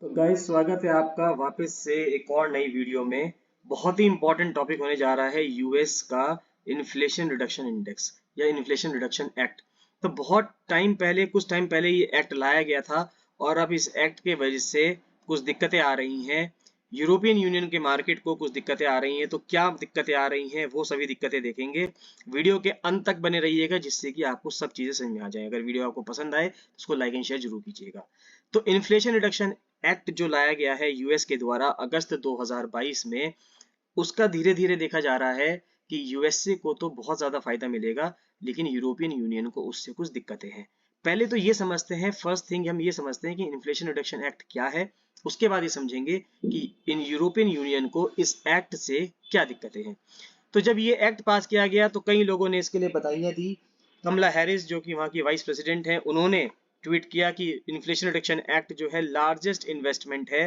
तो गाइस स्वागत है आपका वापस से एक और नई वीडियो में। बहुत ही इंपॉर्टेंट टॉपिक होने जा रहा है यूएस का इन्फ्लेशन रिडक्शन इंडेक्स या इन्फ्लेशन रिडक्शन एक्ट। तो बहुत टाइम पहले कुछ टाइम पहले ये एक्ट लाया गया था और अब इस एक्ट के वजह से कुछ दिक्कतें आ रही हैं। यूरोपियन यूनियन के मार्केट को कुछ दिक्कतें आ रही हैं। तो क्या दिक्कतें आ रही हैं वो सभी दिक्कतें देखेंगे। वीडियो के अंत तक बने रहिएगा जिससे कि आपको सब चीजें समझ में आ जाए। अगर वीडियो आपको पसंद आए तो उसको लाइक एंड शेयर जरूर कीजिएगा। तो इन्फ्लेशन रिडक्शन एक्ट जो लाया गया है यूएस के द्वारा अगस्त 2022 में, उसका धीरे धीरे देखा जा रहा है कि यूएसए को तो बहुत ज्यादा फायदा मिलेगा, लेकिन यूरोपियन यूनियन को उससे कुछ दिक्कतें हैं। पहले तो ये समझते हैं, फर्स्ट थिंग हम ये समझते हैं कि इन्फ्लेशन रिडक्शन एक्ट क्या है। उसके बाद ये समझेंगे कि इन यूरोपियन यूनियन को इस एक्ट से क्या दिक्कतें हैं। तो जब ये एक्ट पास किया गया तो कई लोगों ने इसके लिए बधाइयां दी। कमला हैरिस जो कि वहां की वाइस प्रेसिडेंट हैं, उन्होंने ट्वीट किया कि इन्फ्लेशन रिडक्शन एक्ट जो है लार्जेस्ट इन्वेस्टमेंट है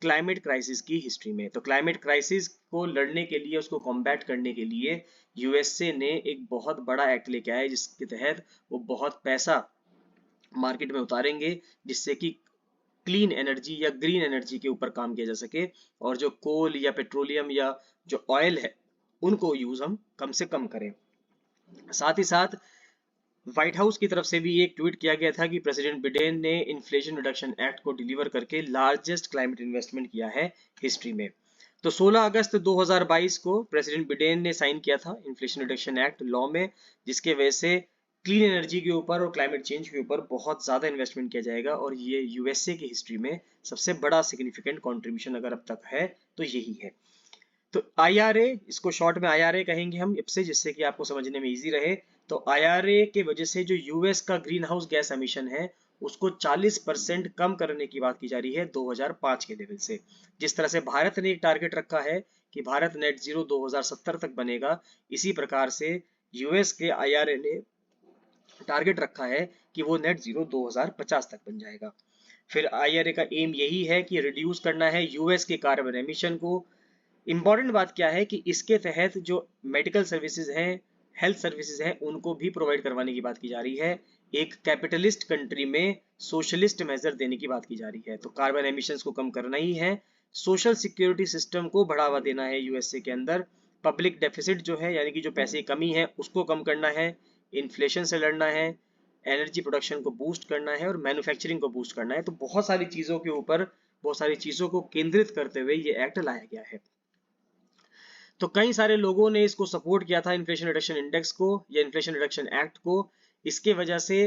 क्लाइमेट क्राइसिस की हिस्ट्री में। तो क्लाइमेट क्राइसिस को लड़ने के लिए, उसको कॉम्बैट करने के लिए यूएसए ने एक बहुत बड़ा एक्ट लेके आया जिसके तहत वो बहुत पैसा मार्केट में उतारेंगे जिससे कि क्लीन एनर्जी या ग्रीन एनर्जी के ऊपर काम किया जा सके, और जो कोल या पेट्रोलियम या जो ऑयल है उनको यूज हम कम से कम करें। साथ ही साथ व्हाइट हाउस की तरफ से भी एक ट्वीट किया गया था कि प्रेसिडेंट बिडेन ने इन्फ्लेशन रिडक्शन एक्ट को डिलीवर करके लार्जेस्ट क्लाइमेट इन्वेस्टमेंट किया है हिस्ट्री में। तो 16 अगस्त 2022 को प्रेसिडेंट बिडेन ने साइन किया था इन्फ्लेशन रिडक्शन एक्ट लॉ में, जिसके वजह से क्लीन एनर्जी के ऊपर और क्लाइमेट चेंज के ऊपर बहुत ज्यादा इन्वेस्टमेंट किया जाएगा, और ये यूएसए की हिस्ट्री में सबसे बड़ा सिग्निफिकेंट कंट्रीब्यूशन अगर अब तक है तो यही है। तो आईआरए, इसको शॉर्ट में आईआरए कहेंगे हम इससे, जिससे कि आपको समझने में इजी रहे। तो आईआरए के वजह से जो यूएस का ग्रीन हाउस गैस एमिशन है उसको 40% कम करने की बात की जा रही है 2005 के लेवल से। जिस तरह से भारत ने एक टारगेट रखा है कि भारत नेट जीरो 2070 तक बनेगा, इसी प्रकार से यूएस के आईआरए ने टारगेट रखा है कि वो नेट जीरो 2050 तक बन जाएगा। फिर आईआरए का एम यही है कि रिड्यूस करना है यूएस के कार्बन एमिशन को। इंपॉर्टेंट बात क्या है कि इसके तहत जो मेडिकल सर्विसेज हैं, हेल्थ सर्विसेज हैं, उनको भी प्रोवाइड करवाने की बात की जा रही है। एक कैपिटलिस्ट कंट्री में सोशलिस्ट मेजर देने की बात की जा रही है। तो कार्बन एमिशंस को कम करना ही है, सोशल सिक्योरिटी सिस्टम को बढ़ावा देना है यूएसए के अंदर, पब्लिक डेफिसिट जो है यानी कि जो पैसे की कमी है उसको कम करना है, इन्फ्लेशन से लड़ना है, एनर्जी प्रोडक्शन को बूस्ट करना है और मैन्युफैक्चरिंग को बूस्ट करना है। तो बहुत सारी चीजों के ऊपर, बहुत सारी चीजों को केंद्रित करते हुए ये एक्ट लाया गया है। तो कई सारे लोगों ने इसको सपोर्ट किया था, इन्फ्लेशन रिडक्शन इंडेक्स को या इन्फ्लेशन रिडक्शन एक्ट को। इसके वजह से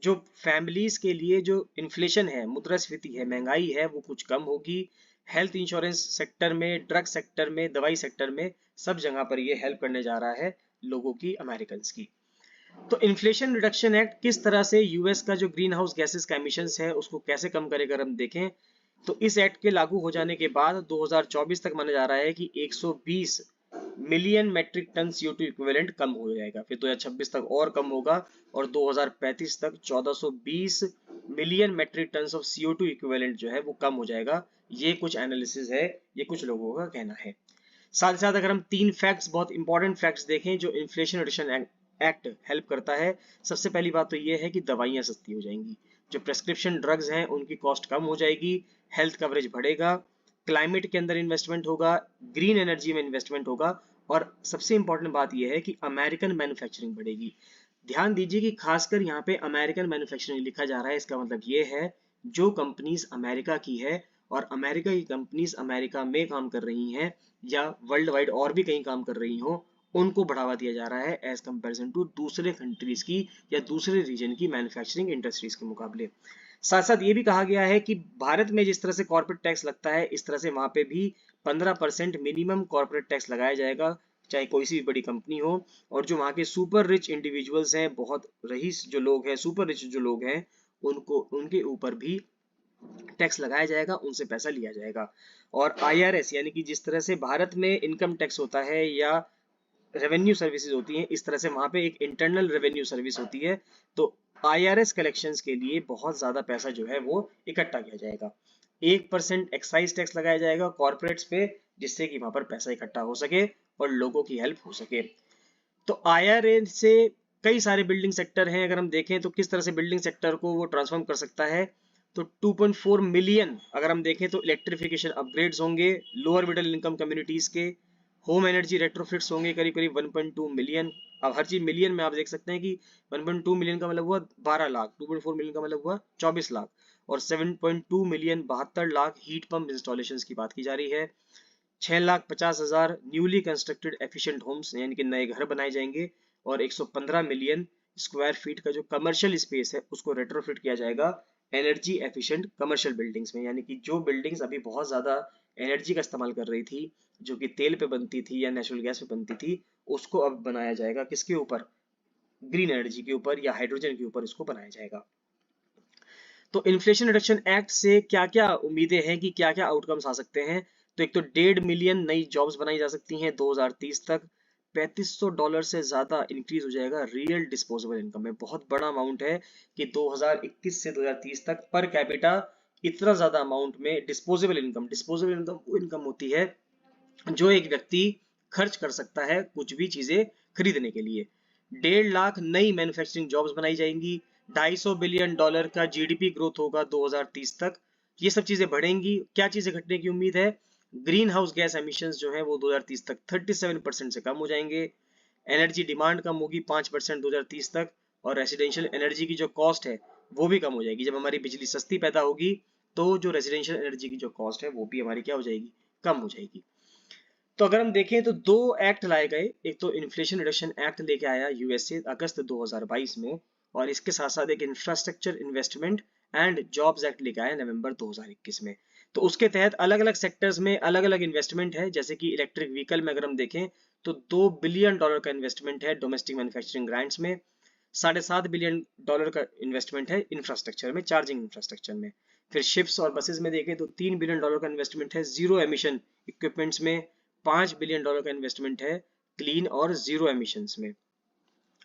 जो फैमिलीज के लिए जो इन्फ्लेशन है, मुद्रास्फीति है, महंगाई है, वो कुछ कम होगी। हेल्थ इंश्योरेंस सेक्टर में, ड्रग सेक्टर में, दवाई सेक्टर में, सब जगह पर ये हेल्प करने जा रहा है लोगों की, अमेरिकन की। तो इन्फ्लेशन रिडक्शन एक्ट किस तरह से यूएस का जो ग्रीन हाउस गैसेस का एमिशंस है उसको कैसे कम करेगा, हम देखें। तो इस एक्ट के लागू हो जाने के बाद 2024 तक माना जा रहा है कि 120 million metric ton CO2 equivalent कम हो जाएगा। फिर 2026 तक और कम होगा और 2035 तक 1420 million metric ton of CO2 equivalent जो है वो कम हो जाएगा। ये कुछ एनालिसिस है, ये कुछ लोगों का कहना है। साथ ही साथ अगर हम तीन फैक्ट्स, बहुत इंपॉर्टेंट फैक्ट्स देखें जो इन्फ्लेशन रिडक्शन एक्ट हेल्प करता है। सबसे पहली बात तो ये है कि दवाइयां सस्ती हो जाएंगी, जो प्रेस्क्रिप्शन ड्रग्स हैं उनकी कॉस्ट कम हो जाएगी, हेल्थ कवरेज बढ़ेगा, क्लाइमेट के अंदर इन्वेस्टमेंट होगा, ग्रीन एनर्जी में इन्वेस्टमेंट होगा, और सबसे इंपॉर्टेंट बात यह है कि अमेरिकन मैन्युफैक्चरिंग बढ़ेगी। ध्यान दीजिए कि खासकर यहाँ पे अमेरिकन मैन्युफैक्चरिंग लिखा जा रहा है। इसका मतलब ये है जो कंपनीज अमेरिका की है और अमेरिका की कंपनीज अमेरिका में काम कर रही हैं या वर्ल्ड वाइड और भी कहीं काम कर रही हो, उनको बढ़ावा दिया जा रहा है एज कंपेरिजन टू दूसरे कंट्रीज की या दूसरे रीजन की मैन्युफैक्चरिंग इंडस्ट्रीज के मुकाबले। साथ साथ ये भी कहा गया है कि भारत में जिस तरह से कॉर्पोरेट टैक्स लगता है, इस तरह से वहां पे भी 15% मिनिमम कॉर्पोरेट टैक्स लगाया जाएगा, चाहे कोई सी भी बड़ी कंपनी हो। और जो वहाँ के सुपर रिच इंडिविजुअल्स हैं, बहुत रईस जो लोग हैं, सुपर रिच जो लोग हैं, उनको, उनके ऊपर भी टैक्स लगाया जाएगा, उनसे पैसा लिया जाएगा। और आईआरएस यानी कि जिस तरह से भारत में इनकम टैक्स होता है या रेवेन्यू सर्विसेज होती हैं, इस तरह से वहां पे एक इंटरनल रेवेन्यू सर्विस होती है। तो आईआरएस कलेक्शंस के लिए बहुत ज्यादा पैसा जो है वो इकट्ठा किया जाएगा। 1% एक्साइज टैक्स लगाया जाएगा कॉर्पोरेट्स पे, जिससे कि वहां पर पैसा इकट्ठा हो सके और लोगों की हेल्प हो सके। तो आईआरए से कई सारे बिल्डिंग सेक्टर हैं, अगर हम देखें तो किस तरह से बिल्डिंग सेक्टर को वो ट्रांसफॉर्म कर सकता है। तो 2.4 मिलियन अगर हम देखें तो इलेक्ट्रिफिकेशन अपग्रेड्स होंगे लोअर मिडिल इनकम कम्युनिटीज के, होम एनर्जी रेट्रोफिट्स होंगे करीब करीब 1.2 मिलियन। अब हर चीज मिलियन में आप देख सकते हैं कि 1.2 मिलियन का मतलब हुआ 12 लाख, 2.4 मिलियन का मतलब हुआ 24 लाख, और 7.2 million 72 lakh heat pump installation की बात की जा रही है। 6,50,000 न्यूली कंस्ट्रक्टेड एफिशिएंट होम्स यानी कि नए घर बनाए जाएंगे, और 115 मिलियन स्क्वायर फीट का जो कमर्शियल स्पेस है उसको रेट्रोफिट किया जाएगा एनर्जी एफिशिएंट कमर्शियल बिल्डिंग्स में, यानी कि जो बिल्डिंग्स अभी बहुत ज्यादा एनर्जी का इस्तेमाल कर रही थी, जो कि तेल पे बनती थी या नेचुरल गैस पे बनती थी, उसको अब बनाया जाएगा किसके ऊपर, ग्रीन एनर्जी के ऊपर या हाइड्रोजन के ऊपर इसको बनाया जाएगा। तो इन्फ्लेशन रिडक्शन एक्ट से क्या क्या उम्मीदें हैं कि क्या क्या आउटकम्स आ सकते हैं। तो एक तो 1.5 मिलियन नई जॉब्स बनाई जा सकती हैं 2030 तक। $3500 से ज्यादा इंक्रीज हो जाएगा रियल डिस्पोजेबल इनकम में, बहुत बड़ा अमाउंट है कि 2021 से 2030 तक पर कैपिटा इतना ज्यादा अमाउंट में डिस्पोजेबल इनकम वो इनकम होती है जो एक व्यक्ति खर्च कर सकता है कुछ भी चीजें खरीदने के लिए। 1.5 लाख नई मैन्युफैक्चरिंग जॉब्स बनाई जाएंगी, $250 बिलियन का जीडीपी ग्रोथ होगा 2030 तक। ये सब चीजें बढ़ेंगी। क्या चीजें घटने की उम्मीद है, ग्रीन हाउस गैस एमिशंस जो है वो 2030 तक 37% से कम हो जाएंगे, एनर्जी डिमांड कम होगी 5% 2030 तक, और रेसिडेंशियल एनर्जी की जो कॉस्ट है वो भी कम हो जाएगी। जब हमारी बिजली सस्ती पैदा होगी तो जो रेसिडेंशियल एनर्जी की जो कॉस्ट है वो भी हमारी क्या हो जाएगी, कम हो जाएगी। तो अगर हम देखें तो दो एक्ट लाए गए, एक तो इन्फ्लेशन रिडक्शन एक्ट लेके आया यूएसए अगस्त 2022 में, और इसके साथ साथ एक infrastructure investment and jobs act लेके आया नवंबर 2021 में। तो उसके तहत अलग अलग सेक्टर्स में अलग अलग इन्वेस्टमेंट है, जैसे कि इलेक्ट्रिक व्हीकल में अगर हम देखें तो $2 बिलियन का इन्वेस्टमेंट है डोमेस्टिक मैन्युफैक्चरिंग ग्रांट्स में, $7.5 बिलियन का इन्वेस्टमेंट है इंफ्रास्ट्रक्चर में, चार्जिंग इंफ्रास्ट्रक्चर में। फिर शिप्स और बसेस में देखें तो $3 बिलियन का इन्वेस्टमेंट है जीरो एमिशन इक्विपमेंट्स में, $5 बिलियन का इन्वेस्टमेंट है क्लीन और जीरो एमिशंस में।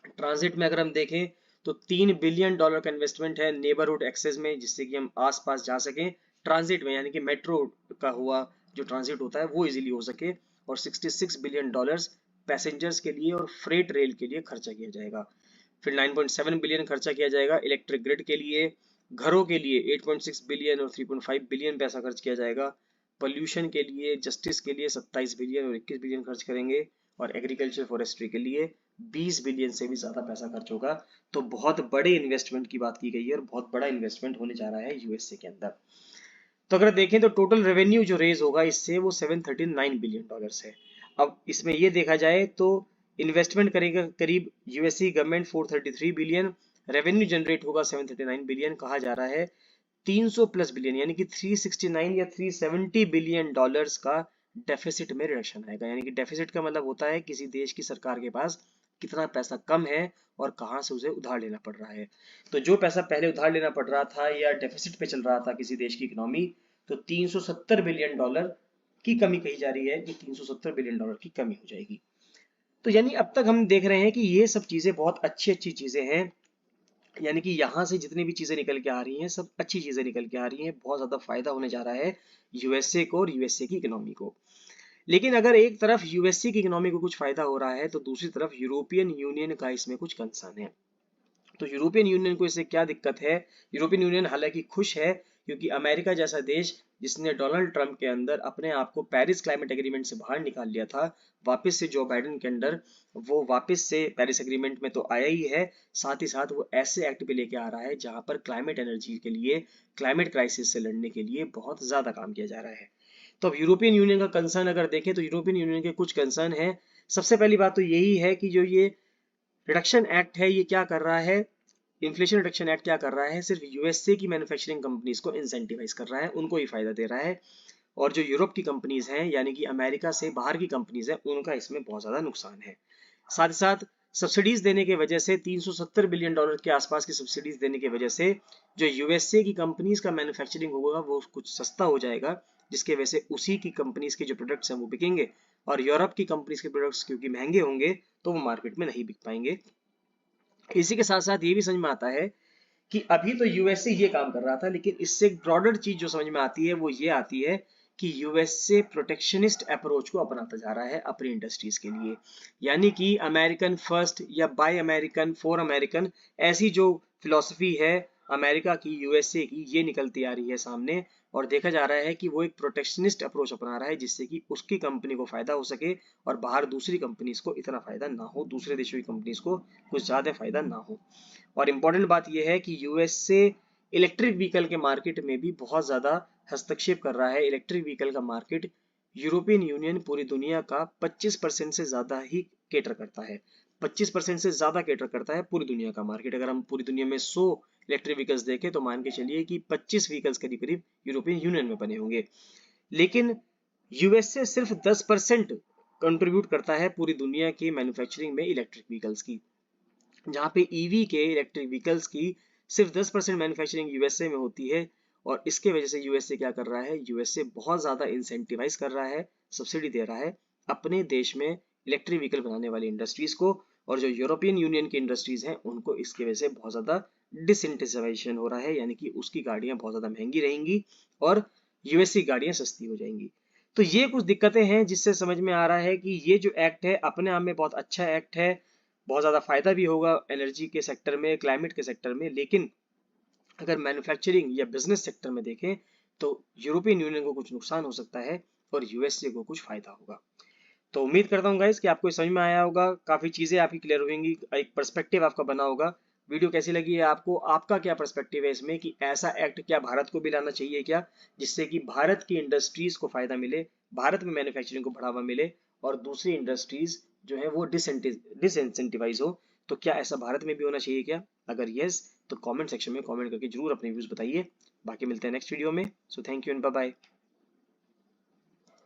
ट्रांजिट में अगर हम देखें तो $3 बिलियन का इन्वेस्टमेंट है नेबरहुड एक्सेस में, जिससे कि हम आस पास जा सकें ट्रांजिट में, यानी कि मेट्रो का हुआ जो ट्रांजिट होता है वो इजीली हो सके, और $66 बिलियन पैसेंजर्स के लिए और फ्रेट रेल के लिए खर्चा किया जाएगा। फिर 9.7 बिलियन खर्चा किया जाएगा इलेक्ट्रिक ग्रिड के लिए, घरों के लिए 8.6 बिलियन और 3.5 बिलियन पैसा खर्च किया जाएगा, पोल्यूशन के लिए जस्टिस के लिए 27 बिलियन और 21 बिलियन खर्च करेंगे, और एग्रीकल्चर फॉरेस्ट्री के लिए 20 बिलियन से भी ज्यादा पैसा खर्च होगा। तो बहुत बड़े इन्वेस्टमेंट की बात की गई है और बहुत बड़ा इन्वेस्टमेंट होने जा रहा है यूएसए के अंदर। तो अगर देखें तो टोटल रेवेन्यू जो रेज होगा इससे वो $739 बिलियन है। अब इसमें ये देखा जाए तो इन्वेस्टमेंट करेगा करीब USA government 433 billion, revenue generate होगा 739 बिलियन, कहा जा रहा है 300 प्लस बिलियन यानी कि 369 या 370 बिलियन डॉलर्स का डेफिसिट में रिडक्शन आएगा। यानी कि डेफिसिट का मतलब होता है किसी देश की सरकार के पास कितना पैसा कम है और कहां से उसे उधार लेना पड़ रहा है। तो जो पैसा पहले उधार लेना पड़ रहा था या डेफिसिट पे चल रहा था किसी देश की इकोनॉमी, तो $370 बिलियन की कमी कही जा रही है कि $370 बिलियन की कमी हो जाएगी। तो यानी अब तक हम देख रहे हैं कि ये सब चीजें बहुत अच्छी अच्छी चीजें हैं, यानी कि यहाँ से जितनी भी चीजें निकल के आ रही हैं सब अच्छी चीजें निकल के आ रही हैं, बहुत ज्यादा फायदा होने जा रहा है यूएसए को और यूएसए की इकोनॉमी को। लेकिन अगर एक तरफ यूएसए की इकोनॉमी को कुछ फायदा हो रहा है तो दूसरी तरफ यूरोपियन यूनियन का इसमें कुछ कंसर्न है। तो यूरोपियन यूनियन को इससे क्या दिक्कत है, यूरोपियन यूनियन हालांकि खुश है क्योंकि अमेरिका जैसा देश जिसने डोनाल्ड ट्रंप के अंदर अपने आप को पेरिस क्लाइमेट एग्रीमेंट से बाहर निकाल लिया था, वापस से जो बाइडेन के अंदर वो वापस से पेरिस एग्रीमेंट में तो आया ही है, साथ ही साथ वो ऐसे एक्ट भी लेके आ रहा है जहां पर क्लाइमेट एनर्जी के लिए, क्लाइमेट क्राइसिस से लड़ने के लिए बहुत ज्यादा काम किया जा रहा है। तो अब यूरोपियन यूनियन का कंसर्न अगर देखें तो यूरोपियन यूनियन के कुछ कंसर्न है। सबसे पहली बात तो यही है कि जो ये रिडक्शन एक्ट है ये क्या कर रहा है, इन्फ्लेशन रिडक्शन एक्ट क्या कर रहा है, सिर्फ यूएसए की मैन्युफैक्चरिंग कंपनीज को इंसेंटिवाइज कर रहा है, उनको ही फायदा दे रहा है, और जो यूरोप की कंपनीज हैं यानी कि अमेरिका से बाहर की कंपनीज हैं उनका इसमें बहुत ज्यादा नुकसान है। साथ ही साथ सब्सिडीज देने की वजह से $370 बिलियन के आसपास की सब्सिडीज देने की वजह से जो यूएसए की कंपनीज का मैन्युफैक्चरिंग होगा वो कुछ सस्ता हो जाएगा, जिसकी वजह से उसी की कंपनीज के जो प्रोडक्ट्स हैं वो बिकेंगे, और यूरोप की कंपनीज के प्रोडक्ट्स क्योंकि महंगे होंगे तो वो मार्केट में नहीं बिक पाएंगे। इसी के साथ साथ ये भी समझ में आता है कि अभी तो यूएसए ये काम कर रहा था, लेकिन इससे एक ब्रॉडर चीज जो समझ में आती है वो ये आती है कि यूएसए प्रोटेक्शनिस्ट अप्रोच को अपनाता जा रहा है अपनी इंडस्ट्रीज के लिए, यानी कि अमेरिकन फर्स्ट या बाय अमेरिकन फॉर अमेरिकन ऐसी जो फिलॉसफी है अमेरिका की, यूएसए की ये निकलती आ रही है सामने, और देखा जा रहा है कि वो एक प्रोटेक्शनिस्ट अप्रोच अपना रहा है जिससे कि उसकी कंपनी को फायदा हो सके और बाहर दूसरी कंपनीज को इतना फायदा ना हो, दूसरे देशों की कंपनीज को कुछ ज्यादा फायदा ना हो। और इम्पोर्टेंट बात यह है कि यूएसए इलेक्ट्रिक व्हीकल के मार्केट में भी बहुत ज्यादा हस्तक्षेप कर रहा है। इलेक्ट्रिक व्हीकल का मार्केट यूरोपियन यूनियन पूरी दुनिया का 25% से ज्यादा ही केटर करता है। 25% से ज्यादा केटर करता है पूरी दुनिया का मार्केट। अगर हम पूरी दुनिया में 100 इलेक्ट्रिक व्हीकल्स देखें तो मान के चलिए कि 25 व्हीकल्स करीब करीब यूरोपियन यूनियन में बने होंगे। लेकिन यूएसए सिर्फ 10% कंट्रीब्यूट करता है पूरी दुनिया की मैन्युफैक्चरिंग में इलेक्ट्रिक व्हीकल्स की, जहाँ पे ईवी के इलेक्ट्रिक व्हीकल्स की सिर्फ 10% मैन्युफैक्चरिंग यूएसए में होती है। और इसके वजह से यूएसए क्या कर रहा है, यूएसए बहुत ज्यादा इंसेंटिवाइज कर रहा है, सब्सिडी दे रहा है अपने देश में इलेक्ट्रिक व्हीकल बनाने वाली इंडस्ट्रीज को, और जो यूरोपियन यूनियन की इंडस्ट्रीज हैं उनको इसकी वजह से बहुत ज्यादा डिसइंटेंसिफाइजेशन हो रहा है, यानी कि उसकी गाड़ियां बहुत ज्यादा महंगी रहेंगी और यूएसए गाड़ियां सस्ती हो जाएंगी। तो ये कुछ दिक्कतें हैं जिससे समझ में आ रहा है कि ये जो एक्ट है अपने आप में बहुत अच्छा एक्ट है, बहुत ज्यादा फायदा भी होगा एनर्जी के सेक्टर में, क्लाइमेट के सेक्टर में। लेकिन अगर मैन्युफैक्चरिंग या बिजनेस सेक्टर में देखें तो यूरोपियन यूनियन को कुछ नुकसान हो सकता है और यूएसए को कुछ फायदा होगा। तो उम्मीद करता हूँ गाइस कि आपको समझ में आया होगा, काफी चीजें आपकी क्लियर होंगी, एक पर्सपेक्टिव आपका बना होगा। वीडियो कैसी लगी है आपको, आपका क्या पर्सपेक्टिव है इसमें कि ऐसा एक्ट क्या भारत को भी लाना चाहिए क्या, जिससे कि भारत की इंडस्ट्रीज को फायदा मिले, भारत में मैन्युफैक्चरिंग को बढ़ावा मिले और दूसरी इंडस्ट्रीज जो है वो डिसइंसेंटिवाइज हो। तो क्या ऐसा भारत में भी होना चाहिए क्या? अगर यस तो कमेंट सेक्शन में कमेंट करके जरूर अपने व्यूज बताइए। बाकी मिलते हैं नेक्स्ट वीडियो में। So thank you and bye bye.